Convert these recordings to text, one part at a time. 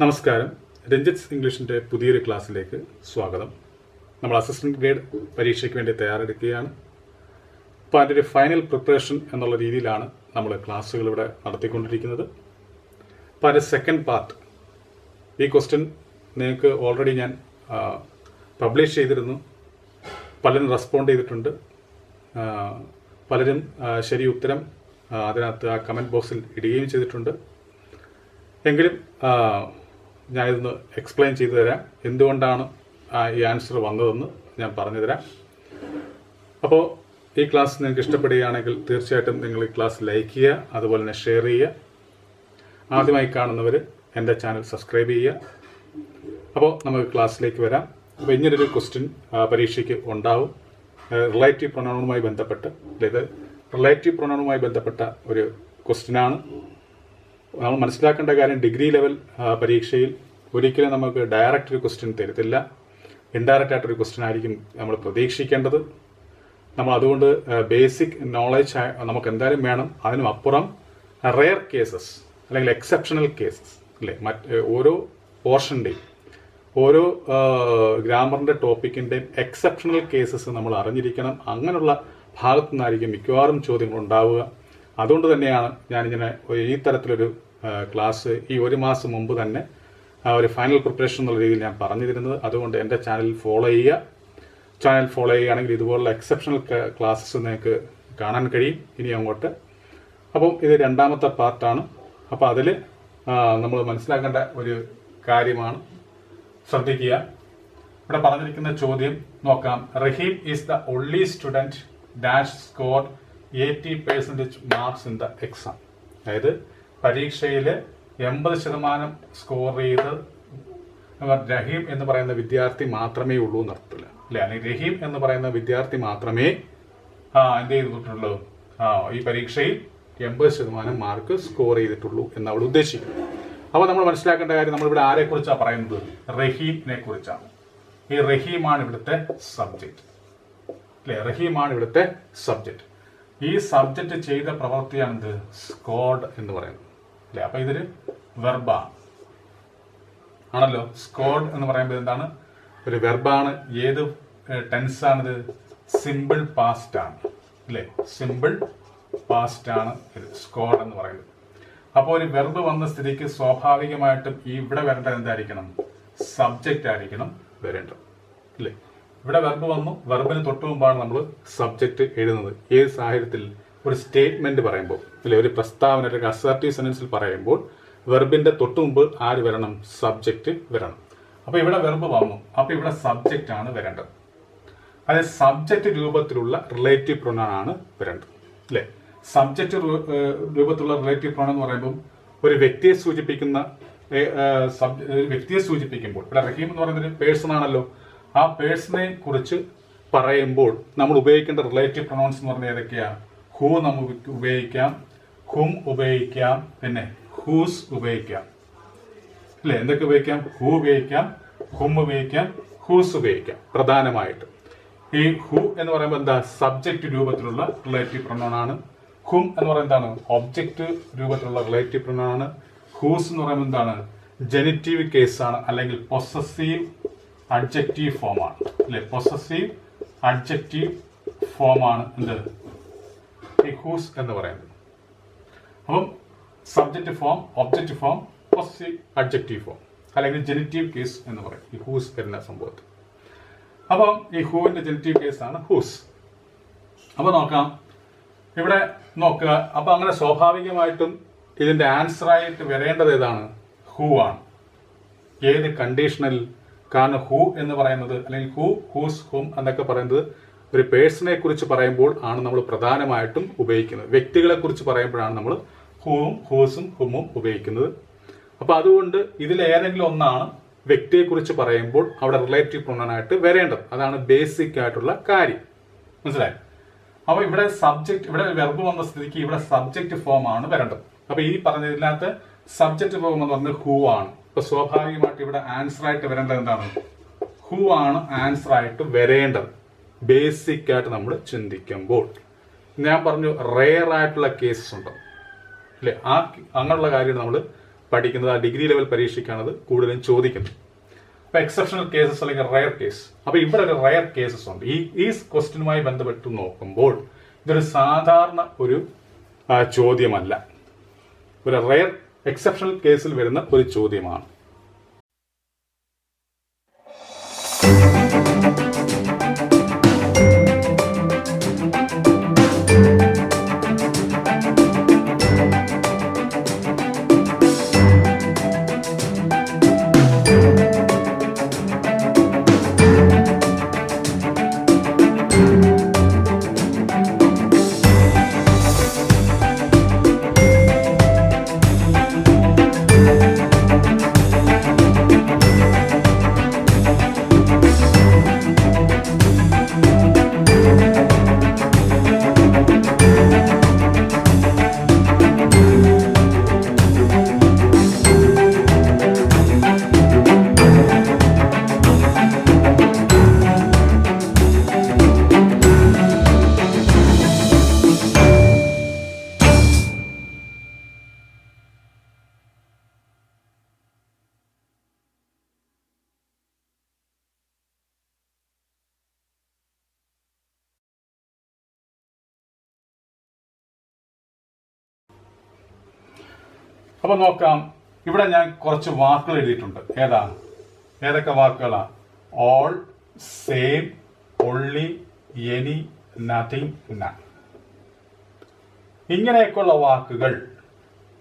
നമസ്കാരം. രഞ്ജിത്ത് ഇംഗ്ലീഷിൻ്റെ പുതിയൊരു ക്ലാസ്സിലേക്ക് സ്വാഗതം. നമ്മൾ അസിസ്റ്റന്റ് ഗ്രേഡ് പരീക്ഷയ്ക്ക് വേണ്ടി തയ്യാറെടുക്കുകയാണ്. അപ്പോൾ അതിൻ്റെ ഒരു ഫൈനൽ പ്രിപ്പറേഷൻ എന്നുള്ള രീതിയിലാണ് നമ്മൾ ക്ലാസ്സുകൾ ഇവിടെ നടത്തിക്കൊണ്ടിരിക്കുന്നത്. അപ്പോൾ അതിൻ്റെ സെക്കൻഡ് പാർട്ട്, ഈ ക്വസ്റ്റ്യൻ നിങ്ങൾക്ക് ഓൾറെഡി ഞാൻ പബ്ലിഷ് ചെയ്തിരുന്നു. പലരും റെസ്പോണ്ട് ചെയ്തിട്ടുണ്ട്. പലരും ശരി ഉത്തരം അതിനകത്ത് ആ കമൻറ്റ് ബോക്സിൽ ഇടുകയും ചെയ്തിട്ടുണ്ട്. എങ്കിലും ഞാനിതൊന്ന് എക്സ്പ്ലെയിൻ ചെയ്തു തരാം, എന്തുകൊണ്ടാണ് ഈ ആൻസർ വന്നതെന്ന് ഞാൻ പറഞ്ഞു തരാം. അപ്പോൾ ഈ ക്ലാസ് നിങ്ങൾക്ക് ഇഷ്ടപ്പെടുകയാണെങ്കിൽ തീർച്ചയായിട്ടും നിങ്ങൾ ഈ ക്ലാസ് ലൈക്ക് ചെയ്യുക, അതുപോലെ തന്നെ ഷെയർ ചെയ്യുക. ആദ്യമായി കാണുന്നവർ എൻ്റെ ചാനൽ സബ്സ്ക്രൈബ് ചെയ്യുക. അപ്പോൾ നമുക്ക് ക്ലാസ്സിലേക്ക് വരാം. അപ്പോൾ ഇങ്ങനൊരു ക്വസ്റ്റ്യൻ പരീക്ഷയ്ക്ക് ഉണ്ടാവും. റിലേറ്റീവ് പ്രൊനൗണുമായി ബന്ധപ്പെട്ട്, അതായത് റിലേറ്റീവ് പ്രൊനൗണുമായി ബന്ധപ്പെട്ട ഒരു ക്വസ്റ്റ്യനാണ്. നമ്മൾ മനസ്സിലാക്കേണ്ട കാര്യം, ഡിഗ്രി ലെവൽ പരീക്ഷയിൽ ഒരിക്കലും നമുക്ക് ഡയറക്റ്റ് ഒരു ക്വസ്റ്റ്യൻ തരത്തില്ല. ഇൻഡയറക്റ്റ് ആയിട്ടൊരു ക്വസ്റ്റ്യൻ ആയിരിക്കും നമ്മൾ പ്രതീക്ഷിക്കേണ്ടത്. നമ്മൾ അതുകൊണ്ട് ബേസിക് നോളജ് നമുക്ക് എന്തായാലും വേണം. അതിനും അപ്പുറം റെയർ കേസസ് അല്ലെങ്കിൽ എക്സെപ്ഷണൽ കേസസ് അല്ലേ, ഓരോ പോർഷൻ്റെയും ഓരോ ഗ്രാമറിൻ്റെ ടോപ്പിക്കിൻ്റെയും എക്സെപ്ഷണൽ കേസസ് നമ്മൾ അറിഞ്ഞിരിക്കണം. അങ്ങനെയുള്ള ഭാഗത്തു നിന്നായിരിക്കും മിക്കവാറും ചോദ്യങ്ങൾ ഉണ്ടാവുക. അതുകൊണ്ട് തന്നെയാണ് ഞാനിങ്ങനെ ഈ തരത്തിലൊരു ക്ലാസ് ഈ ഒരു മാസം മുമ്പ് തന്നെ ഒരു ഫൈനൽ പ്രിപ്പറേഷൻ എന്നുള്ള രീതിയിൽ ഞാൻ പറഞ്ഞു തരുന്നത്. അതുകൊണ്ട് എൻ്റെ ചാനൽ ഫോളോ ചെയ്യുക. ചാനൽ ഫോളോ ചെയ്യുകയാണെങ്കിൽ ഇതുപോലുള്ള എക്സെപ്ഷണൽ ക്ലാസ്സസ് നിങ്ങൾക്ക് കാണാൻ കഴിയും ഇനി അങ്ങോട്ട്. അപ്പം ഇത് രണ്ടാമത്തെ പാർട്ടാണ്. അപ്പോൾ അതിൽ നമ്മൾ മനസ്സിലാക്കേണ്ട ഒരു കാര്യമാണ്, ശ്രദ്ധിക്കുക. ഇവിടെ പറഞ്ഞിരിക്കുന്ന ചോദ്യം നോക്കാം. Rahim is the only student dash score 80% marks in the exam. അതായത് പരീക്ഷയിൽ 80% സ്കോർ ചെയ്ത് റഹീം എന്ന് പറയുന്ന വിദ്യാർത്ഥി മാത്രമേ ഉള്ളൂ എന്നർത്ഥത്തില്ല അല്ലെ. അല്ലെങ്കിൽ റഹീം എന്ന് പറയുന്ന വിദ്യാർത്ഥി മാത്രമേ എന്ത് ചെയ്തിട്ടുള്ളൂ, ഈ പരീക്ഷയിൽ 80% മാർക്ക് സ്കോർ ചെയ്തിട്ടുള്ളൂ എന്ന് അവിടെ ഉദ്ദേശിക്കുന്നു. അപ്പോൾ നമ്മൾ മനസ്സിലാക്കേണ്ട കാര്യം, നമ്മളിവിടെ ആരെക്കുറിച്ചാണ് പറയുന്നത്? റഹീമിനെ കുറിച്ചാണ്. ഈ റഹീമാണ് ഇവിടുത്തെ സബ്ജക്റ്റ് അല്ലെ. റഹീമാണ് ഇവിടുത്തെ സബ്ജക്റ്റ്. ഈ സബ്ജക്റ്റ് ചെയ്ത പ്രവൃത്തിയാണിത് സ്കോർഡ് എന്ന് പറയുന്നത് അല്ലെ. അപ്പൊ ഇതൊരു വെർബാണ് ആണല്ലോ. സ്കോർഡ് എന്ന് പറയുമ്പോൾ എന്താണ്? ഒരു വെർബാണ്. ഏത് ടെൻസാണിത്? സിമ്പിൾ പാസ്റ്റ് ആണ് അല്ലെ. സിമ്പിൾ പാസ്റ്റ് ആണ് ഇത് സ്കോർഡ് എന്ന് പറയുന്നത്. അപ്പോൾ ഒരു വെർബ് വന്ന സ്ഥിതിക്ക് സ്വാഭാവികമായിട്ടും ഇവിടെ വരേണ്ടത് എന്തായിരിക്കണം? സബ്ജക്റ്റ് ആയിരിക്കണം വരേണ്ടത് അല്ലേ. ഇവിടെ വെർബ് വന്നു, വെർബിന് തൊട്ട് മുമ്പാണ് നമ്മൾ സബ്ജക്റ്റ് എഴുതുന്നത്. ഏത് സാഹചര്യത്തിൽ? ഒരു സ്റ്റേറ്റ്മെന്റ് പറയുമ്പോൾ അല്ലെ, ഒരു പ്രസ്താവന അല്ലെങ്കിൽ അസർട്ടീവ് സെന്റൻസിൽ പറയുമ്പോൾ വെർബിന്റെ തൊട്ട് മുമ്പ് ആര് വരണം? സബ്ജക്റ്റ് വരണം. അപ്പൊ ഇവിടെ വെർബ് വന്നു, അപ്പൊ ഇവിടെ സബ്ജക്റ്റ് ആണ് വരേണ്ടത്. അതായത് സബ്ജക്റ്റ് രൂപത്തിലുള്ള റിലേറ്റീവ് പ്രൊനൗൺ ആണ് വരേണ്ടത് അല്ലെ. സബ്ജക്റ്റ് രൂപത്തിലുള്ള റിലേറ്റീവ് പ്രൊനൗൺ എന്ന് പറയുമ്പോൾ ഒരു വ്യക്തിയെ സൂചിപ്പിക്കുമ്പോൾ ഇവിടെ റഹീം എന്ന് പറയുന്നത് ഒരു പേഴ്സൺ ആണല്ലോ. ആ പേഴ്സണെ കുറിച്ച് പറയുമ്പോൾ നമ്മൾ ഉപയോഗിക്കേണ്ട റിലേറ്റീവ് പ്രൊനൗൺസ് എന്ന് പറഞ്ഞാൽ ഏതൊക്കെയാണ്? ഹൂ നമുക്ക് ഉപയോഗിക്കാം, ഹും ഉപയോഗിക്കാം, പിന്നെ ഹൂസ് ഉപയോഗിക്കാം അല്ലെ. എന്തൊക്കെ ഉപയോഗിക്കാം? ഹൂ ഉപയോഗിക്കാം, ഹും ഉപയോഗിക്കാം, ഹൂസ് ഉപയോഗിക്കാം പ്രധാനമായിട്ടും. ഈ ഹൂ എന്ന് പറയുമ്പോൾ എന്താ? സബ്ജക്റ്റ് രൂപത്തിലുള്ള റിലേറ്റീവ് പ്രൊനൗൺ ആണ്. ഹും എന്ന് പറയുന്നത് എന്താണ്? ഒബ്ജക്റ്റ് രൂപത്തിലുള്ള റിലേറ്റീവ് പ്രൊനൗൺ ആണ്. ഹൂസ് എന്ന് പറയുമ്പോൾ എന്താണ്? ജെനിറ്റീവ് കേസാണ്, അല്ലെങ്കിൽ പൊസസീവ് അഡ്ജക്റ്റീവ് ഫോമാണ് അല്ലെ. പൊസസീവ് അഡ്ജക്റ്റീവ് ഫോമാണ് എന്ത്? ഈ ഹൂസ് എന്ന് പറയുന്നത്. അപ്പം subject form, object form, possessive adjective form, അല്ലെങ്കിൽ ജെനിറ്റീവ് കേസ് എന്ന് പറയും ഈ ഹൂസ് വരുന്ന സംഭവത്തിൽ. അപ്പം ഈ ഹൂവിന്റെ ജെനിറ്റീവ് കേസാണ് ഹൂസ്. അപ്പൊ നോക്കാം, ഇവിടെ നോക്കുക. അപ്പൊ അങ്ങനെ സ്വാഭാവികമായിട്ടും ഇതിന്റെ ആൻസർ ആയിട്ട് വരേണ്ടത് ഏതാണ്? ഹൂ ആണ്. ഏത് കണ്ടീഷണൽ? കാരണം ഹൂ എന്ന് പറയുന്നത്, അല്ലെങ്കിൽ ഹൂ, ഹൂസ്, ഹും എന്നൊക്കെ പറയുന്നത് ഒരു പേഴ്സണെ കുറിച്ച് പറയുമ്പോൾ ആണ് നമ്മൾ പ്രധാനമായിട്ടും ഉപയോഗിക്കുന്നത്. വ്യക്തികളെ കുറിച്ച് പറയുമ്പോഴാണ് നമ്മൾ ഹൂവും, ഹൂസും, ഹുമ്മും ഉപയോഗിക്കുന്നത്. അപ്പൊ അതുകൊണ്ട് ഇതിൽ ഏതെങ്കിലും ഒന്നാണ് വ്യക്തിയെ കുറിച്ച് പറയുമ്പോൾ അവിടെ റിലേറ്റീവ് പ്രൊനൗൺ ആയിട്ട് വരേണ്ടത്. അതാണ് ബേസിക് ആയിട്ടുള്ള കാര്യം. മനസ്സിലായി? അപ്പൊ ഇവിടെ സബ്ജക്ട്, ഇവിടെ വെർബ് വന്ന സ്ഥിതിക്ക് ഇവിടെ സബ്ജക്ട് ഫോം ആണ് വരേണ്ടത്. അപ്പൊ ഈ പറഞ്ഞതിനകത്ത് സബ്ജക്ട് ഫോം എന്ന് പറഞ്ഞത് ഹൂ ആണ്. അപ്പൊ സ്വാഭാവികമായിട്ട് ഇവിടെ ആൻസർ ആയിട്ട് വരേണ്ടത് എന്താണ്? ഹൂ ആണ് ആൻസർ ആയിട്ട് വരേണ്ടത്. ബേസിക് ആയിട്ട് നമ്മൾ ചിന്തിക്കുമ്പോൾ ഞാൻ പറഞ്ഞു റെയർ ആയിട്ടുള്ള കേസസ് ഉണ്ട് അല്ലെ. അങ്ങനെയുള്ള കാര്യം നമ്മൾ പഠിക്കുന്നത്, ആ ഡിഗ്രി ലെവൽ പരീക്ഷയ്ക്കാണത് കൂടുതലും ചോദിക്കുന്നത്. അപ്പോൾ എക്സെപ്ഷണൽ കേസസ് അല്ലെങ്കിൽ റയർ കേസ്. അപ്പോൾ ഇവിടെ ഒരു റയർ കേസസ് ഉണ്ട്. ഈ ക്വസ്റ്റ്യനുമായി ബന്ധപ്പെട്ട് നോക്കുമ്പോൾ ഇതൊരു സാധാരണ ഒരു ചോദ്യമല്ല, ഒരു റയർ എക്സെപ്ഷണൽ കേസിൽ വരുന്ന ഒരു ചോദ്യമാണ്. അപ്പോൾ നോക്കാം, ഇവിടെ ഞാൻ കുറച്ച് വാക്കുകൾ എഴുതിയിട്ടുണ്ട്. ഏതൊക്കെ വാക്കുകളാ? All, same, only, any, nothing, none. ഇങ്ങനെയൊക്കെയുള്ള വാക്കുകൾ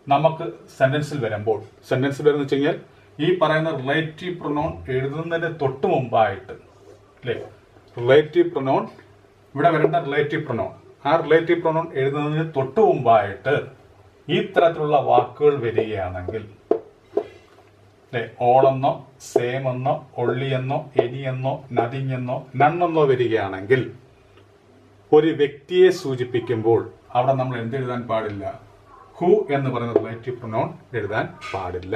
നമുക്ക് സെന്റൻസിൽ വരുമ്പോൾ, സെന്റൻസിൽ വരുന്ന വെച്ച് കഴിഞ്ഞാൽ ഈ പറയുന്ന റിലേറ്റീവ് പ്രൊനൗൺ എഴുതുന്നതിന് തൊട്ട് മുമ്പായിട്ട്, അല്ലേ? റിലേറ്റീവ് പ്രൊനൗൺ, ഇവിടെ വരുന്ന റിലേറ്റീവ് പ്രൊനൗൺ, ആ റിലേറ്റീവ് പ്രൊനൗൺ എഴുതുന്നതിന് തൊട്ട് മുമ്പായിട്ട് ഈ തരത്തിലുള്ള വാക്കുകൾ വരികയാണെങ്കിൽ, ഓളെന്നോ, സെയിം എന്നോ, ഒള്ളി എന്നോ, എനി എന്നോ, നത്തിങ് എന്നോ, നൺ എന്നോ വരികയാണെങ്കിൽ ഒരു വ്യക്തിയെ സൂചിപ്പിക്കുമ്പോൾ അവിടെ നമ്മൾ എന്തെഴുതാൻ പാടില്ല? ഹു എന്ന് പറയുന്ന റിലേറ്റീവ് പ്രൊനൗൺ എഴുതാൻ പാടില്ല.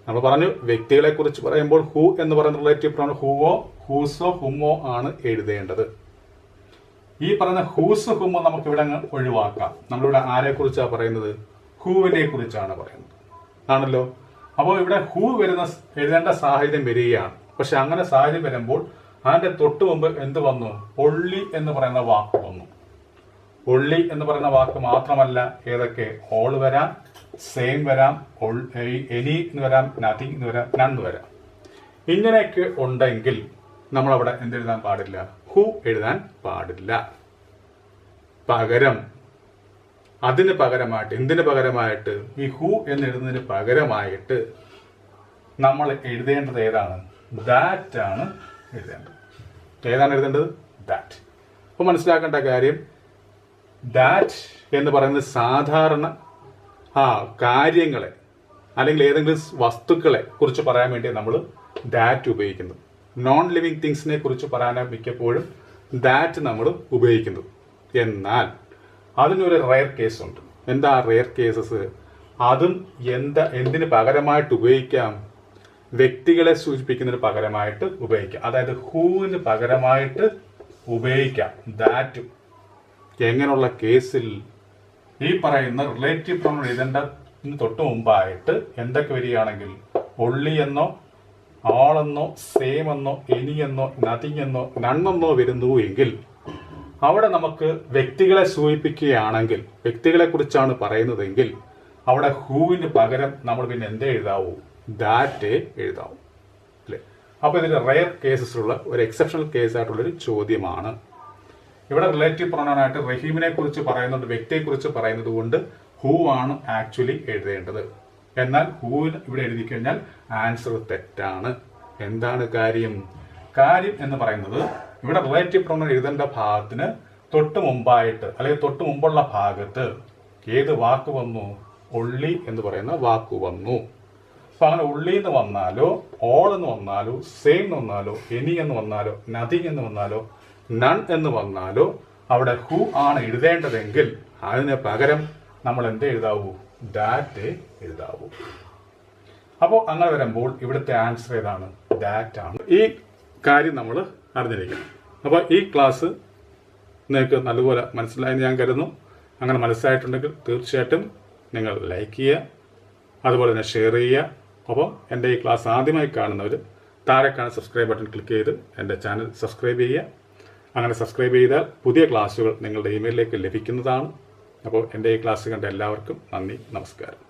നമ്മൾ പറഞ്ഞു, വ്യക്തികളെ കുറിച്ച് പറയുമ്പോൾ ഹു എന്ന് പറയുന്ന റിലേറ്റീവ് പ്രൊനൗൺ ഹുവോ, ഹൂസോ, ഹുമോ ആണ് എഴുതേണ്ടത്. ഈ പറയുന്ന ഹൂസ്, ഹുമോ നമുക്ക് ഇവിടെ ഒഴിവാക്കാം. നമ്മളിവിടെ ആരെ കുറിച്ചാണ് പറയുന്നത്? ഹൂവിനെ കുറിച്ചാണ് പറയുന്നത്, ആണല്ലോ. അപ്പോൾ ഇവിടെ ഹൂ എഴുതേണ്ട സാഹചര്യം വരികയാണ്. പക്ഷെ അങ്ങനെ സാഹചര്യം വരുമ്പോൾ അതിന്റെ തൊട്ട് മുമ്പ് എന്ത് വന്നു? ഒള്ളി എന്ന് പറയുന്ന വാക്ക് വന്നു. ഒള്ളി എന്ന് പറയുന്ന വാക്ക് മാത്രമല്ല, ഏതൊക്കെ? ഓൾ വരാം, സെയിം വരാം, എനി എന്ന് വരാം, നത്തിങ് എന്ന് വരാം, നൺ എന്ന് വരാം. ഇങ്ങനെയൊക്കെ ഉണ്ടെങ്കിൽ നമ്മളവിടെ എന്തെഴുതാൻ പാടില്ല? ഹു എഴുതാൻ പാടില്ല. പകരം അതിന് പകരമായിട്ട്, എന്തിനു പകരമായിട്ട്? ഈ ഹു എന്ന് എഴുതുന്നതിന് പകരമായിട്ട് നമ്മൾ എഴുതേണ്ടത് ഏതാണ്? ദാറ്റ് ആണ് എഴുതേണ്ടത്. ഏതാണ് എഴുതേണ്ടത്? ദാറ്റ്. അപ്പോൾ മനസ്സിലാക്കേണ്ട കാര്യം, ദാറ്റ് എന്ന് പറയുന്നത് സാധാരണ കാര്യങ്ങളെ അല്ലെങ്കിൽ ഏതെങ്കിലും വസ്തുക്കളെ കുറിച്ച് പറയാൻ വേണ്ടി നമ്മൾ ദാറ്റ് ഉപയോഗിക്കുന്നത്. നോൺ ലിവിങ് തിങ്സിനെ കുറിച്ച് പറയാനാണ് മിക്കപ്പോഴും ദാറ്റ് നമ്മൾ ഉപയോഗിക്കുന്നത്. എന്നാൽ അതിനൊരു റയർ കേസ് ഉണ്ട്. എന്താ റയർ കേസസ്? അതും എന്തിന് പകരമായിട്ട് ഉപയോഗിക്കാം? വ്യക്തികളെ സൂചിപ്പിക്കുന്നതിന് പകരമായിട്ട് ഉപയോഗിക്കാം. അതായത് ഹൂവിന് പകരമായിട്ട് ഉപയോഗിക്കാം ദാറ്റും. എങ്ങനെയുള്ള കേസിൽ? ഈ പറയുന്ന റിലേറ്റീവ് പ്രൊനൗൺ എഴുതേണ്ടതിന് തൊട്ട് മുമ്പായിട്ട് എന്തൊക്കെ വരികയാണെങ്കിൽ, ഒള്ളി എന്നോ, ആളെന്നോ, സെയിം എന്നോ, എനി എന്നോ, നത്തിങ് എന്നോ, നൺ എന്നോ വരുന്നു എങ്കിൽ അവിടെ നമുക്ക് വ്യക്തികളെ സൂചിപ്പിക്കുകയാണെങ്കിൽ, വ്യക്തികളെ കുറിച്ചാണ് പറയുന്നതെങ്കിൽ അവിടെ ഹൂവിന് പകരം നമ്മൾ പിന്നെ എന്തേ എഴുതാവൂ? ദാറ്റ് എഴുതാവൂ, അല്ലേ? അപ്പോൾ ഇതിൽ റയർ കേസസിലുള്ള ഒരു എക്സെപ്ഷണൽ കേസായിട്ടുള്ളൊരു ചോദ്യമാണ്. ഇവിടെ റിലേറ്റീവ് പ്രൊനൗണായിട്ട് റഹീമിനെ കുറിച്ച് പറയുന്നുണ്ട്, വ്യക്തിയെ കുറിച്ച് പറയുന്നത് കൊണ്ട് ഹൂ ആണ് ആക്ച്വലി എഴുതേണ്ടത്. എന്നാൽ ഹൂവിന് ഇവിടെ എഴുതി കഴിഞ്ഞാൽ ആൻസർ തെറ്റാണ്. എന്താണ് കാര്യം? കാര്യം എന്ന് പറയുന്നത് ഇവിടെ റിലേറ്റീവ് പ്രൊനൗൺ എഴുതേണ്ട ഭാഗത്തിന് തൊട്ട് മുമ്പായിട്ട് അല്ലെങ്കിൽ തൊട്ട് മുമ്പുള്ള ഭാഗത്ത് ഏത് വാക്ക് വന്നു? ഒള്ളി എന്ന് പറയുന്ന വാക്ക് വന്നു. അപ്പൊ അങ്ങനെ ഉള്ളി എന്ന് വന്നാലോ, ഓൾ എന്ന് വന്നാലോ, സെയിം എന്ന് വന്നാലോ, എനി എന്ന് വന്നാലോ, നത്തിങ് എന്ന് വന്നാലോ, നൺ എന്ന് വന്നാലോ അവിടെ ഹു ആണ് എഴുതേണ്ടതെങ്കിൽ അതിന് പകരം നമ്മൾ എന്ത് എഴുതാവൂ? ദാറ്റ് എഴുതാവൂ. അപ്പോൾ അങ്ങനെ വരുമ്പോൾ ഇവിടുത്തെ ആൻസർ ഏതാണ്? ദാറ്റ് ആണ്. ഈ കാര്യം നമ്മൾ അറിഞ്ഞിരിക്കണം. അപ്പോൾ ഈ ക്ലാസ് നിങ്ങൾക്ക് നല്ലപോലെ മനസ്സിലായെന്ന് ഞാൻ കരുതുന്നു. അങ്ങനെ മനസ്സിലായിട്ടുണ്ടെങ്കിൽ തീർച്ചയായിട്ടും നിങ്ങൾ ലൈക്ക് ചെയ്യുക, അതുപോലെ തന്നെ ഷെയർ ചെയ്യുക. ഒപ്പം എൻ്റെ ഈ ക്ലാസ് ആദ്യമായി കാണുന്നവർ താഴെ കാണുന്ന സബ്സ്ക്രൈബ് ബട്ടൺ ക്ലിക്ക് ചെയ്ത് എൻ്റെ ചാനൽ സബ്സ്ക്രൈബ് ചെയ്യുക. അങ്ങനെ സബ്സ്ക്രൈബ് ചെയ്താൽ പുതിയ ക്ലാസ്സുകൾ നിങ്ങളുടെ ഇമെയിലിലേക്ക് ലഭിക്കുന്നതാണ്. അപ്പോൾ എൻ്റെ ഈ ക്ലാസ് കണ്ട എല്ലാവർക്കും നന്ദി, നമസ്കാരം.